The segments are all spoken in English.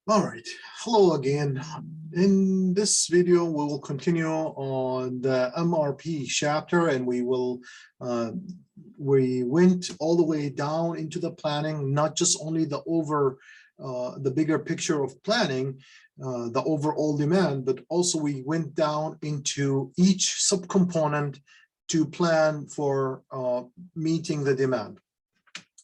All right, hello again. In this video, we will continue on the MRP chapter, and we went all the way down into the planning, not just only the bigger picture of planning, the overall demand, but also we went down into each subcomponent to plan for meeting the demand.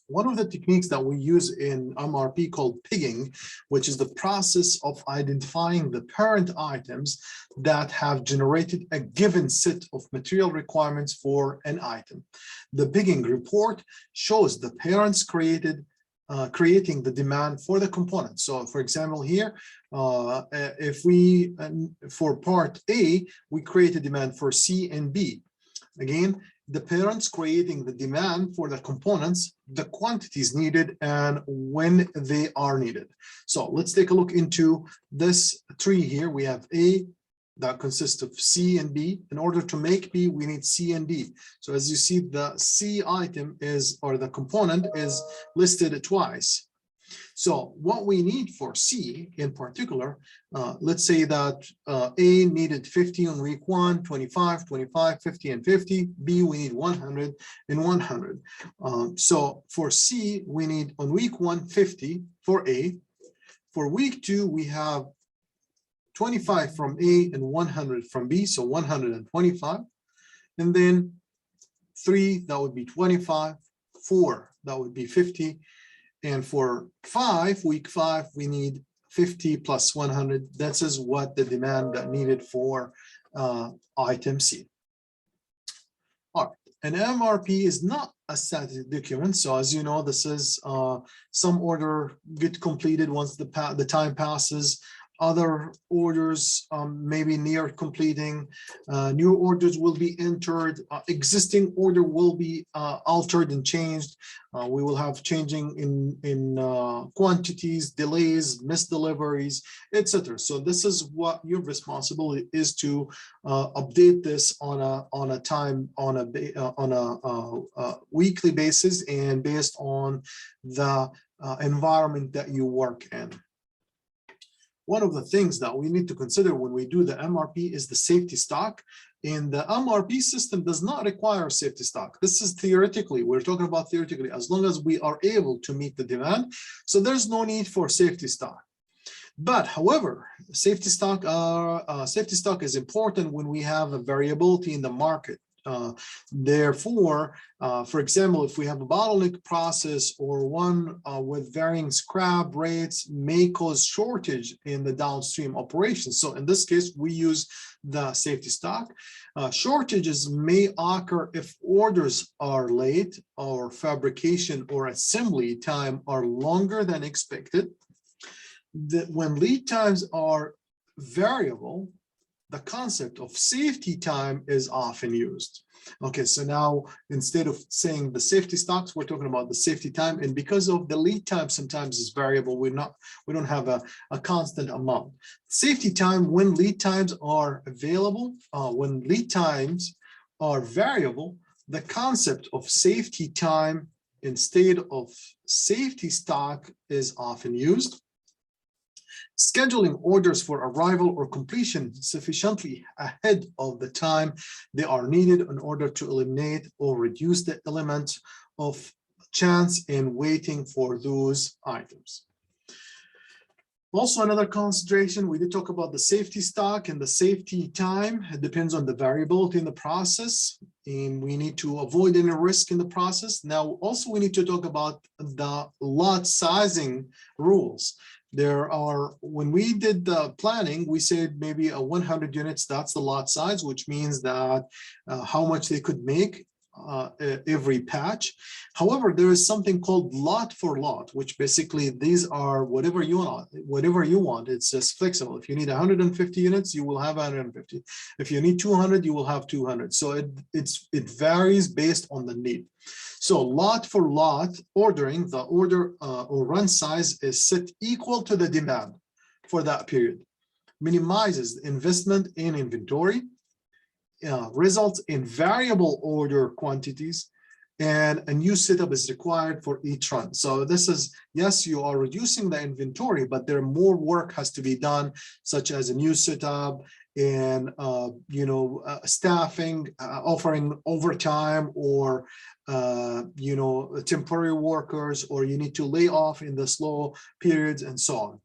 One of the techniques that we use in MRP called pigging, which is the process of identifying the parent items that have generated a given set of material requirements for an item. The pigging report shows the parents creating the demand for the components. So for example, here, if we, for part A, we create a demand for C and B. Again, the parents creating the demand for the components, the quantities needed, and when they are needed. So let's take a look into this tree here. We have A that consists of C and B. In order to make B, we need C and D. So as you see, the C item is, or the component is listed twice. So what we need for C in particular, let's say that A needed 50 on week 1, 25, 25, 50, and 50. B, we need 100 and 100. So for C, we need on week 1, 50 for A. For week 2, we have 25 from A and 100 from B, so 125. And then 3, that would be 25. 4, that would be 50. And for week 5, we need 50 plus 100. That is what the demand that needed for item C. All right, an MRP is not a static document. So as you know, this is some order get completed once the time passes. Other orders maybe near completing. New orders will be entered. Existing order will be altered and changed. We will have changing in quantities, delays, missed deliveries, etc. So this is what your responsibility is, to update this on a weekly basis and based on the environment that you work in. One of the things that we need to consider when we do the MRP is the safety stock. And the MRP system does not require safety stock. This is theoretically, we're talking about theoretically, as long as we are able to meet the demand. So there's no need for safety stock. But however, safety stock is important when we have a variability in the market. Therefore, for example, if we have a bottleneck process or one with varying scrap rates may cause shortage in the downstream operations. So in this case, we use the safety stock. Shortages may occur if orders are late or fabrication or assembly time are longer than expected. When lead times are variable, the concept of safety time is often used. Okay, so now instead of saying the safety stocks, we're talking about the safety time. And because of the lead time sometimes is variable, we don't have a constant amount. Safety time, when lead times are available, when lead times are variable, the concept of safety time instead of safety stock is often used. Scheduling orders for arrival or completion sufficiently ahead of the time they are needed in order to eliminate or reduce the element of chance in waiting for those items. Also, another consideration, we did talk about the safety stock and the safety time. It depends on the variability in the process, and we need to avoid any risk in the process. Now, also, we need to talk about the lot sizing rules. There are, when we did the planning, we said maybe 100 units, that's the lot size, which means that how much they could make every patch. However, there is something called lot for lot, which basically these are whatever you want. It's just flexible. If you need 150 units, you will have 150. If you need 200, you will have 200. So it varies based on the need. So lot for lot ordering, the order or run size is set equal to the demand for that period. Minimizes the investment in inventory, results in variable order quantities, and a new setup is required for each run. So this is, yes, you are reducing the inventory, but there more work has to be done, such as a new setup and staffing, offering overtime, or temporary workers, or you need to lay off in the slow periods and so on.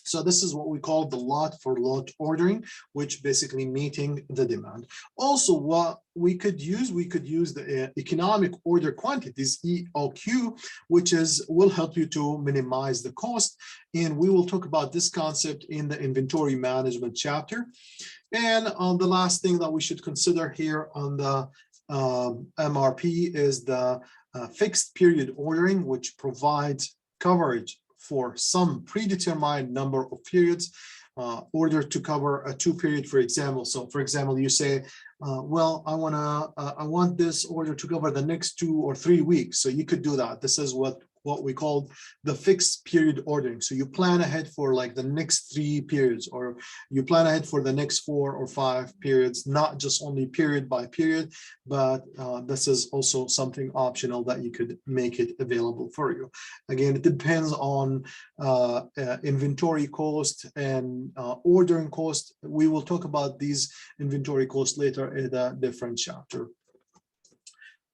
So this is what we call the lot for lot ordering, which basically meeting the demand. Also, what we could use the economic order quantities, EOQ, which will help you to minimize the cost. And we will talk about this concept in the inventory management chapter. And the last thing that we should consider here on the MRP is the fixed period ordering, which provides coverage for some predetermined number of periods, order to cover a 2 period, for example. So for example, you say, well, I want this order to cover the next 2 or 3 weeks. So you could do that. This is what we call the fixed period ordering. So you plan ahead for like the next 3 periods, or you plan ahead for the next 4 or 5 periods, not just only period by period, but this is also something optional that you could make it available for you. Again, it depends on inventory cost and ordering cost. We will talk about these inventory costs later in a different chapter.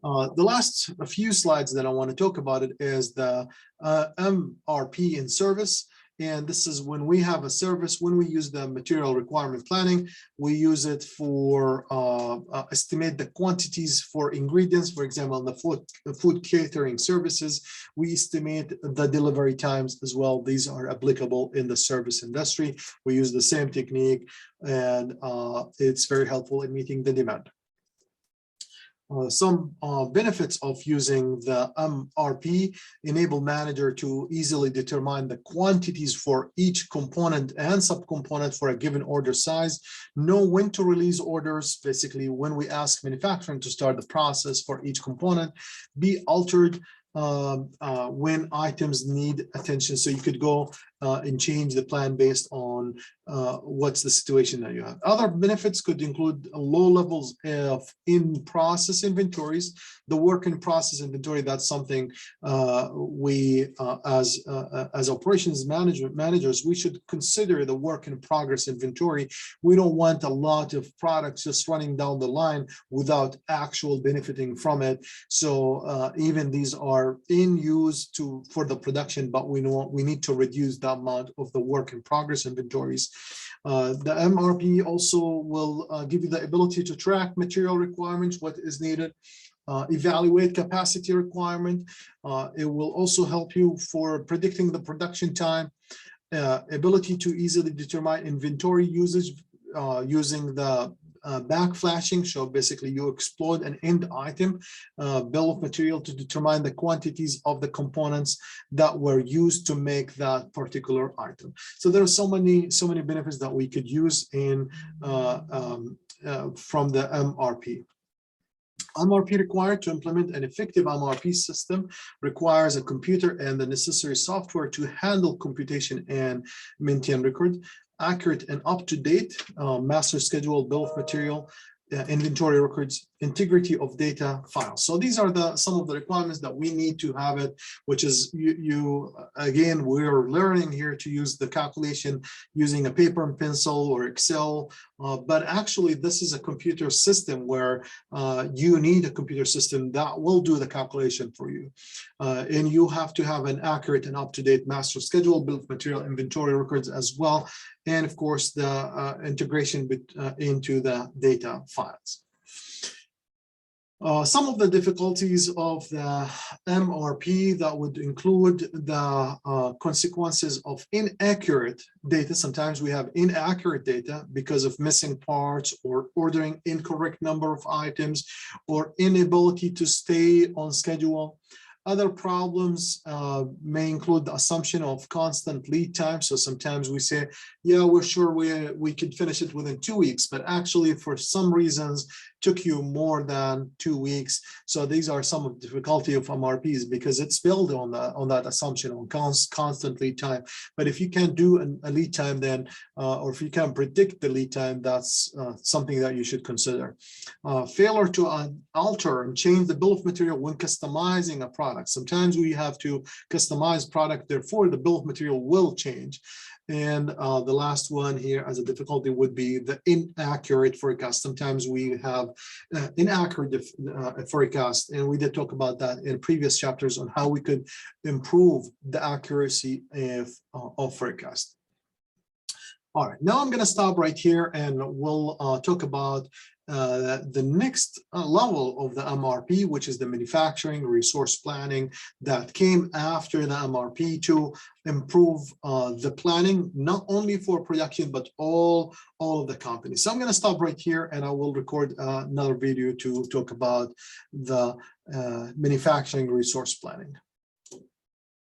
The last few slides that I want to talk about it is the MRP in service. And this is when we have a service, when we use the material requirement planning, we use it for estimate the quantities for ingredients. For example, in the food catering services, we estimate the delivery times as well. These are applicable in the service industry. We use the same technique, and it's very helpful in meeting the demand. Some benefits of using the MRP enable manager to easily determine the quantities for each component and subcomponent for a given order size, know when to release orders, basically when we ask manufacturing to start the process for each component, be altered when items need attention. So you could go and change the plan based on what's the situation that you have. Other benefits could include low levels of in-process inventories. The work in process inventory, that's something we as operations managers, we should consider the work in progress inventory. We don't want a lot of products just running down the line without actual benefiting from it. So even these are in use for the production, but we need to reduce the amount of the work in progress inventories. The MRP also will give you the ability to track material requirements, what is needed, evaluate capacity requirement. It will also help you for predicting the production time, ability to easily determine inventory usage using the backflashing. So basically you explode an end item bill of material to determine the quantities of the components that were used to make that particular item. So there are so many benefits that we could use in from the MRP. MRP required to implement an effective MRP system requires a computer and the necessary software to handle computation and maintain record. Accurate and up-to-date master schedule, bill of material, inventory records, integrity of data files. So these are some of the requirements that we need to have it, which is again, we're learning here to use the calculation using a paper and pencil or Excel, but actually this is a computer system where you need a computer system that will do the calculation for you. And you have to have an accurate and up-to-date master schedule, bill of material, inventory records as well, and of course the integration into the data files. Some of the difficulties of the MRP that would include the consequences of inaccurate data. Sometimes we have inaccurate data because of missing parts or ordering incorrect number of items or inability to stay on schedule. Other problems may include the assumption of constant lead time. So sometimes we say, yeah, we're sure we could finish it within 2 weeks, but actually for some reasons, took you more than 2 weeks. So these are some of the difficulty of MRPs, because it's built on that assumption on constant lead time. But if you can do a lead time, then or if you can predict the lead time, that's something that you should consider. Failure to alter and change the bill of material when customizing a product. Sometimes we have to customize product, therefore the bill of material will change. And the last one here as a difficulty would be the inaccurate forecast. Sometimes we have inaccurate forecast, and we did talk about that in previous chapters on how we could improve the accuracy of forecast. All right, now I'm going to stop right here, and we'll talk about the next level of the MRP, which is the manufacturing resource planning that came after the MRP to improve the planning, not only for production, but all of the companies. So I'm going to stop right here, and I will record another video to talk about the manufacturing resource planning.